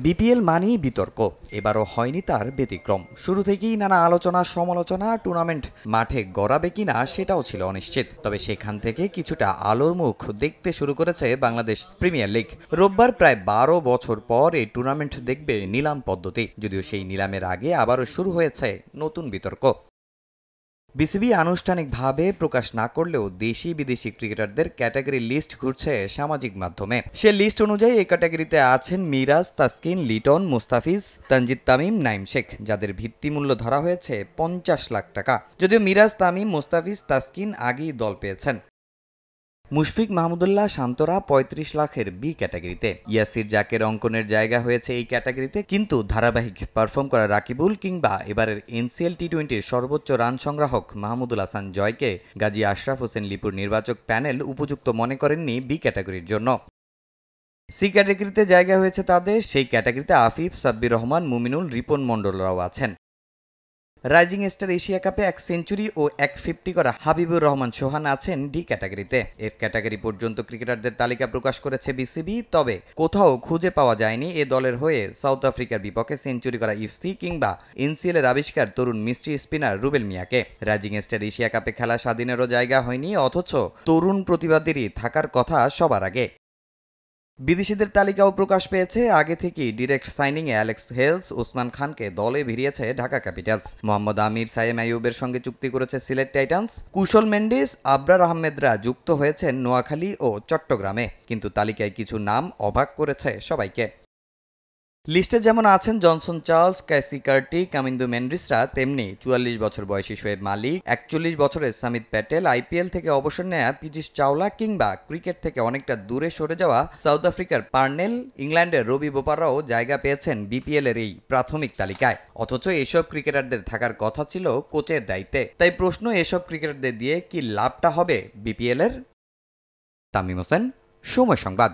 BPL মানেই বিতর্ক, এবারও হয়নি তার ব্যতিক্রম। শুরু থেকেই নানা আলোচনা সমালোচনা, টুর্নামেন্ট মাঠে গড়াবে কিনা সেটাও ছিল অনিশ্চিত। তবে সেখান থেকে কিছুটা আলোর মুখ দেখতে শুরু করেছে বাংলাদেশ প্রিমিয়ার লিগ। রোববার প্রায় ১২ বছর পর এই টুর্নামেন্ট দেখবে নিলাম পদ্ধতি। যদিও সেই নিলামের আগে আবারও শুরু হয়েছে নতুন বিতর্ক। বিসিবি আনুষ্ঠানিকভাবে প্রকাশ না করলেও দেশি বিদেশি ক্রিকেটারদের ক্যাটাগরি লিস্ট ঘুরছে সামাজিক মাধ্যমে। সে লিস্ট অনুযায়ী এই ক্যাটাগরিতে আছেন মিরাজ, তাসকিন, লিটন, মুস্তাফিজ, তানজিদ তামিম, নাইম শেখ, যাদের ভিত্তিমূল্য ধরা হয়েছে ৫০ লাখ টাকা। যদিও মিরাজ, তামিম, মুস্তাফিজ, তাসকিন আগেই দল পেয়েছেন। মুশফিক মাহমুদুল্লাহ শান্তরা ৩৫ লাখের বি ক্যাটাগরিতে। ইয়াসির জাকের অঙ্কনের জায়গা হয়েছে এই ক্যাটাগরিতে, কিন্তু ধারাবাহিক পারফর্ম করা রাকিবুল কিংবা এবারের এনসিএল টি-20-র সর্বোচ্চ রান সংগ্রাহক মাহমুদুল হাসান জয়কে গাজী আশরাফ হোসেন লিপুর নির্বাচক প্যানেল উপযুক্ত মনে করেননি বি ক্যাটাগরির জন্য। সি ক্যাটাগরিতে জায়গা হয়েছে তাদের। সেই ক্যাটাগরিতে আফিফ, সাব্বির রহমান, মুমিনুল, রিপন মণ্ডলরাও আছেন। রাইজিং স্টার এশিয়া কাপে ১ সেঞ্চুরি ও ১50 করা হাবিবুর রহমান সোহান আছেন ডি ক্যাটাগরিতে। এফ ক্যাটাগরি পর্যন্ত ক্রিকেটারদের তালিকা প্রকাশ করেছে বিসিবি, তবে কোথাও খুঁজে পাওয়া যায়নি এ দলের হয়ে সাউথ আফ্রিকার বিপক্ষে সেঞ্চুরি করা ইফসি কিংবা এনসিএলের আবিষ্কার তরুণ মিস্ট্রি স্পিনার রুবেল মিয়াকে। রাইজিং স্টার এশিয়া কাপে খেলা স্বাধীনেরও জায়গা হয়নি, অথচ তরুণ প্রতিবাদীরই থাকার কথা সবার আগে। বিদেশিদের তালিকাও প্রকাশ পেয়েছে। আগে থেকেই ডিরেক্ট সাইনিংয়ে অ্যালেক্স হেলস, ওসমান খানকে দলে ভিড়িয়েছে ঢাকা ক্যাপিটালস। মোহাম্মদ আমির, সায়েম আইয়ুবের সঙ্গে চুক্তি করেছে সিলেট টাইটান্স। কুশল মেন্ডিস, আবরার আহমেদরা যুক্ত হয়েছেন নোয়াখালী ও চট্টগ্রামে। কিন্তু তালিকায় কিছু নাম অবাক করেছে সবাইকে। লিস্টে যেমন আছেন Johnson Charles, Keacy Carty, Kamindu মেন্ডিসরা, তেমনি ৪৪ বছর বয়সী শোয়েব মালিক, ৪১ বছরের সামিত প্যাটেল, আইপিএল থেকে অবসর নেয়া পীযূষ চাওলা কিংবা ক্রিকেট থেকে অনেকটা দূরে সরে যাওয়া সাউথ আফ্রিকার পার্নেল, ইংল্যান্ডের রবি বোপাররাও জায়গা পেয়েছেন বিপিএলের এই প্রাথমিক তালিকায়। অথচ এসব ক্রিকেটারদের থাকার কথা ছিল কোচের দায়িত্বে। তাই প্রশ্ন, এসব ক্রিকেটারদের দিয়ে কি লাভটা হবে বিপিএলের? তামিম হোসেন, সময় সংবাদ।